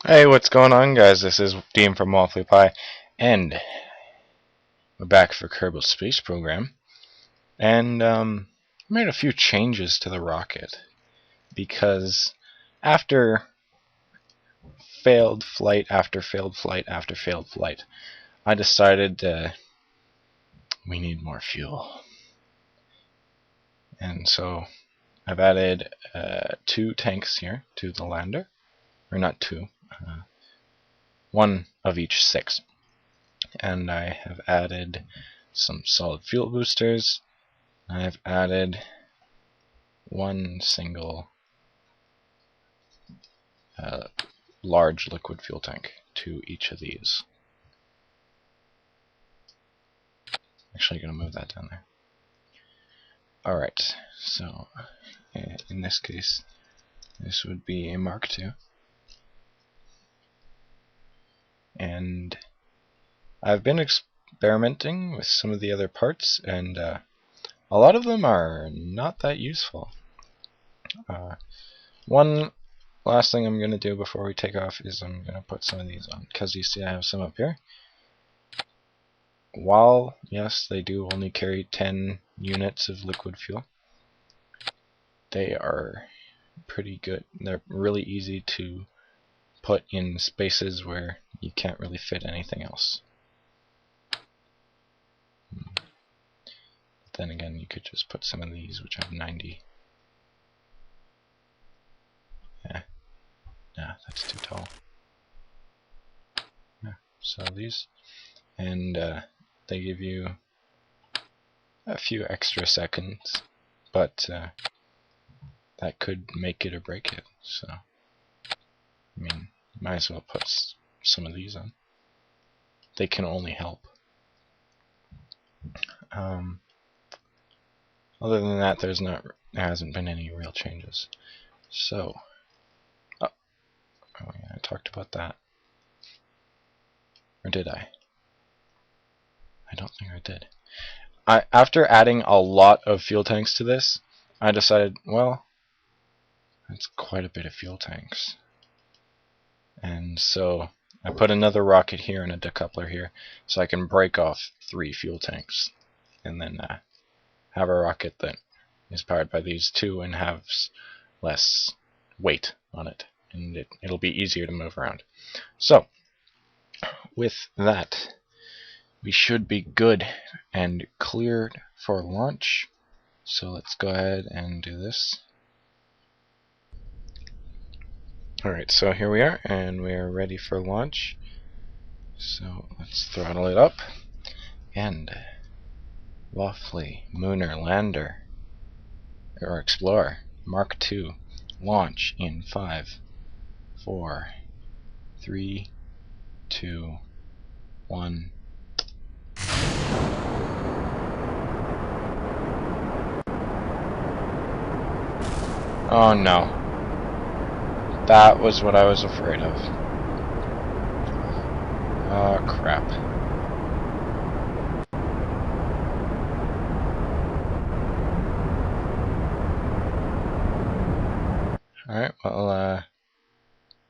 Hey, what's going on, guys? This is Dean from Wafflypie, and we're back for Kerbal Space Program. And made a few changes to the rocket because after failed flight after failed flight after failed flight, I decided we need more fuel, and so I've added 2 tanks here to the lander, or not 2. 1 of each 6, and I have added some solid fuel boosters. I've added 1 single large liquid fuel tank to each of these. Actually, going to move that down there. Alright, so in this case, this would be a Mark II. And I've been experimenting with some of the other parts, and a lot of them are not that useful. One last thing I'm going to do before we take off is I'm going to put some of these on, because you see I have some up here. While, yes, they do only carry 10 units of liquid fuel, they are pretty good. They're really easy to put in spaces where you can't really fit anything else. But then again, you could just put some of these, which have 90. Yeah, that's too tall. Yeah, so these, and they give you a few extra seconds, but that could make it or break it. So, I mean, might as well put some of these on. They can only help. Other than that, there hasn't been any real changes. So, oh yeah, I talked about that. Or did I? I don't think I did. After adding a lot of fuel tanks to this, I decided, well, that's quite a bit of fuel tanks. And so I put another rocket here and a decoupler here, so I can break off 3 fuel tanks, and then have a rocket that is powered by these 2 and has less weight on it, and it'll be easier to move around. So with that, we should be good and cleared for launch. So let's go ahead and do this. Alright, so here we are, and we are ready for launch. So let's throttle it up, and Waffly Munar Lander, or Explorer, Mark II, launch in 5, 4, 3, 2, 1. Oh no. That was what I was afraid of. Oh crap. Alright, well, we're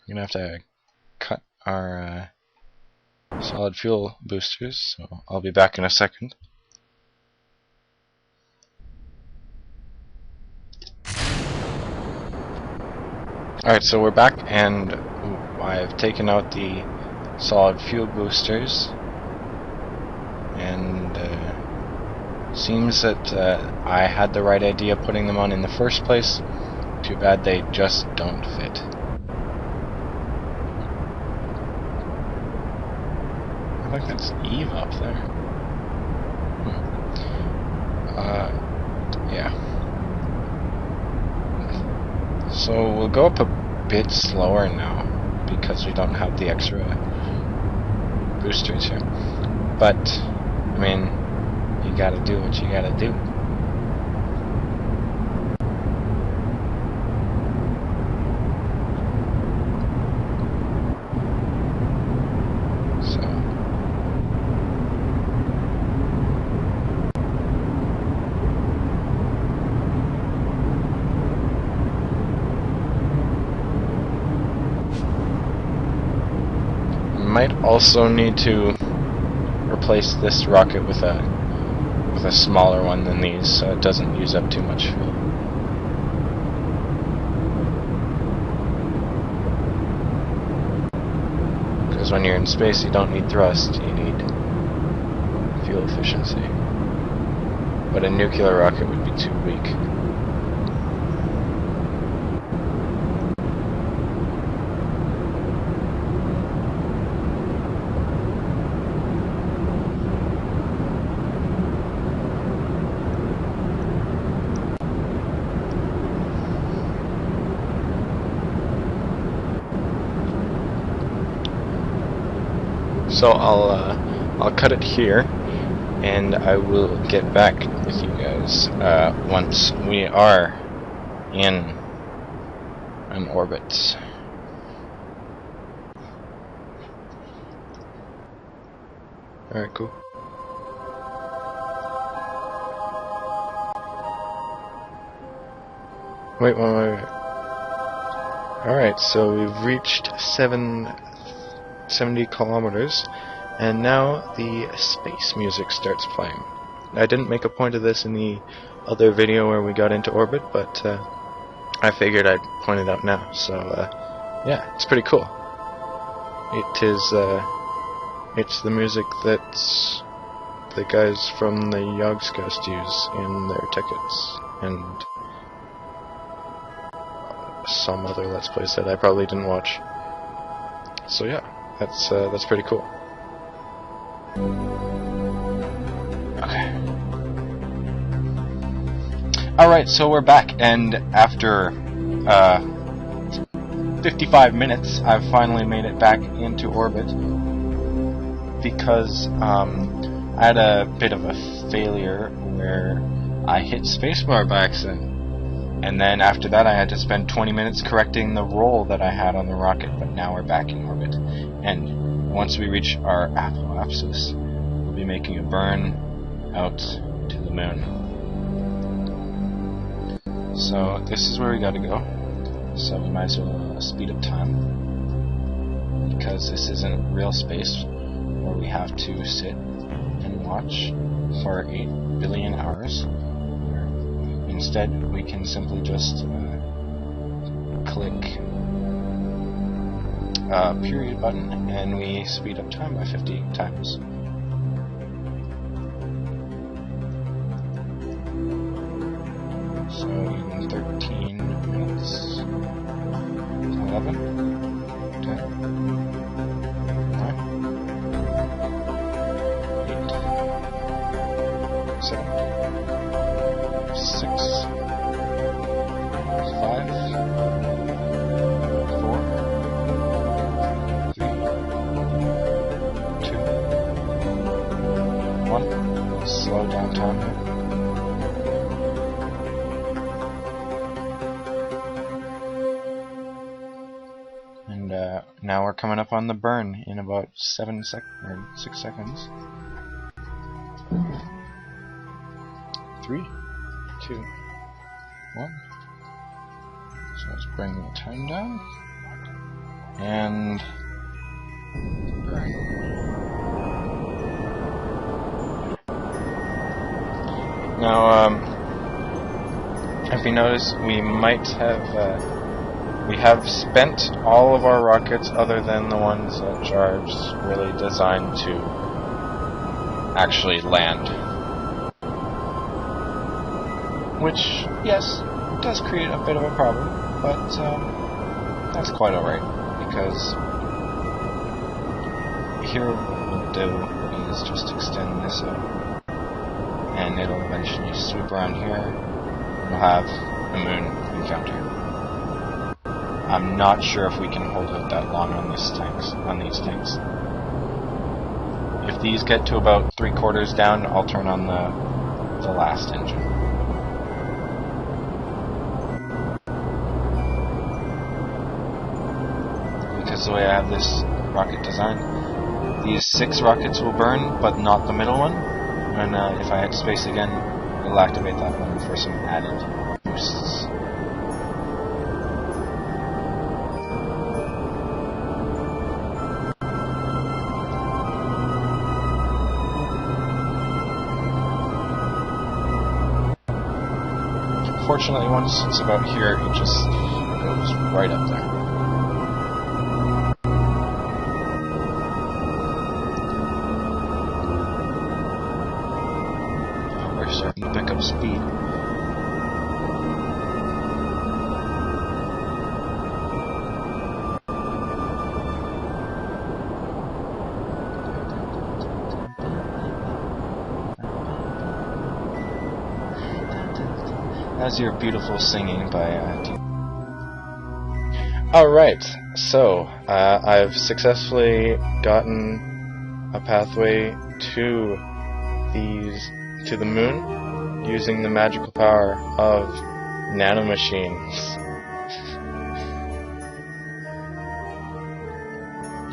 gonna have to cut our solid fuel boosters, so I'll be back in a second. Alright, so we're back, and I've taken out the solid fuel boosters, and seems that I had the right idea putting them on in the first place. Too bad they just don't fit. I think that's Eve up there. Yeah. So we'll go up a bit slower now because we don't have the extra boosters here. But, I mean, you gotta do what you gotta do. might also need to replace this rocket with a smaller one than these, so it doesn't use up too much fuel. Because when you're in space, you don't need thrust, you need fuel efficiency. But a nuclear rocket would be too weak. So I'll cut it here, and I will get back with you guys once we are in an orbit. Alright, cool. Wait. Alright, so we've reached 70 kilometers, and now the space music starts playing. I didn't make a point of this in the other video where we got into orbit, but I figured I'd point it out now. So yeah, it's pretty cool. It is it's the music that the guys from the Yogscast use in their tickets and some other Let's Plays that I probably didn't watch. So yeah, that's pretty cool. Okay. Alright, so we're back, and after 55 minutes, I've finally made it back into orbit because I had a bit of a failure where I hit spacebar by accident. And then after that I had to spend 20 minutes correcting the roll that I had on the rocket, but now we're back in orbit. And once we reach our apoapsis, we'll be making a burn out to the moon. So this is where we gotta go. So we might as well speed up time, because this isn't real space where we have to sit and watch for 8 billion hours. Instead, we can simply just click period button, and we speed up time by 50 times. So in 13 minutes, 11, 10, 9, 8, 7, 6, 5, 4, 3, 2, 1. Slow down time here. And now we're coming up on the burn in about 6 seconds. 3, 2, 1. So let's bring the time down and burn. Now, if you notice, we have spent all of our rockets other than the ones that Jar's really designed to actually land. Which, yes, does create a bit of a problem, but that's quite alright, because here what we'll do is just extend this out, and it'll eventually sweep around here, and we'll have a moon encounter. I'm not sure if we can hold out that long on these tanks. If these get to about 3/4 down, I'll turn on the last engine. Because the way I have this rocket designed, these 6 rockets will burn, but not the middle one. And if I hit space again, it'll activate that one for some added boosts. Unfortunately, once it's about here, it just goes right up there. Oh, we're starting to pick up speed. That's your beautiful singing by Alright, so I've successfully gotten a pathway to the moon using the magical power of nanomachines.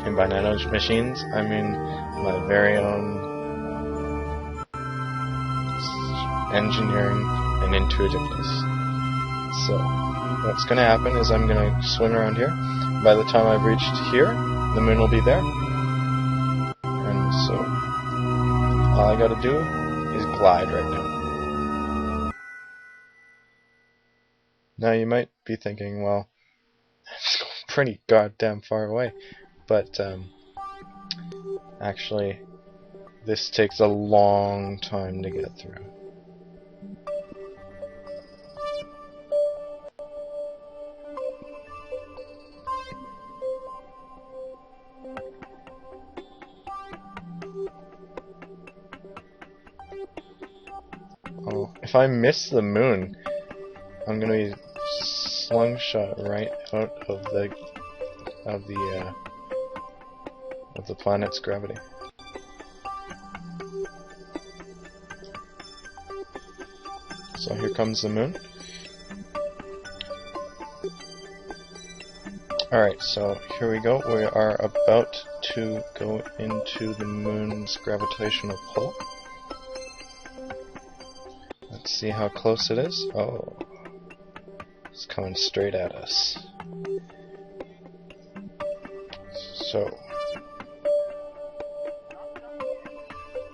And by nanomachines, I mean my very own engineering and intuitiveness. So, what's going to happen is I'm going to swim around here. By the time I've reached here, the moon will be there. And so, all I got to do is glide right now. Now you might be thinking, well, it's going pretty goddamn far away. But, actually, this takes a long time to get through. Oh, if I miss the moon, I'm gonna be slungshot right out of the planet's gravity. So here comes the moon. Alright, so here we go. We are about to go into the moon's gravitational pull. Let's see how close it is. Oh, it's coming straight at us. So,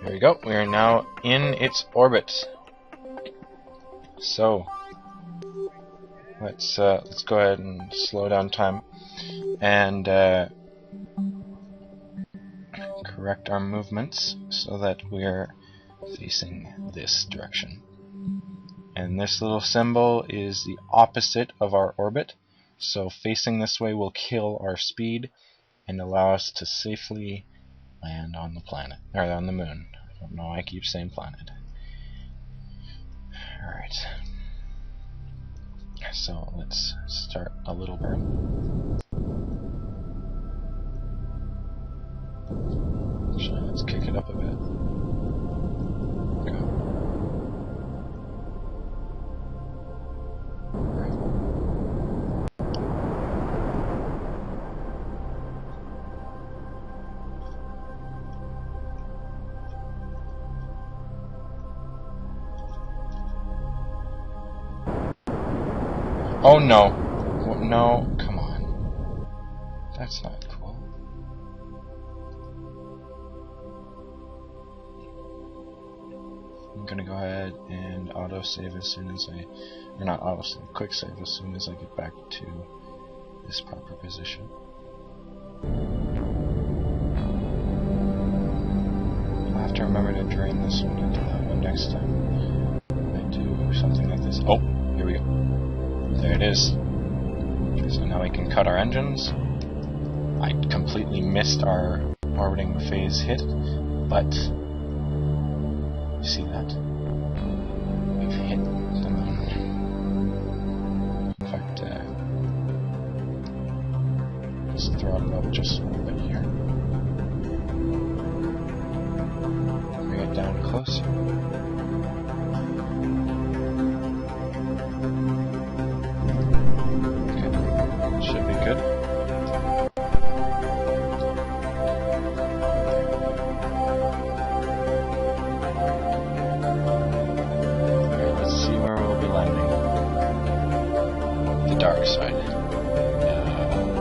here we go. We are now in its orbit. So, let's go ahead and slow down time and correct our movements so that we're facing this direction. And this little symbol is the opposite of our orbit, so facing this way will kill our speed and allow us to safely land on the planet, or on the moon. I don't know why I keep saying planet. Alright. So let's start a little burn. Actually, let's kick it up a bit. Oh no. No, come on. That's not cool. I'm gonna go ahead and autosave as soon as or not autosave, quick save as soon as I get back to this proper position. I'll have to remember to drain this one into that one next time I do something like this. Oh, here we go. There it is. So now we can cut our engines. I completely missed our orbiting phase hit, but you see that? We've hit the moon. In fact, let's throttle up just a little bit here. Bring it down closer.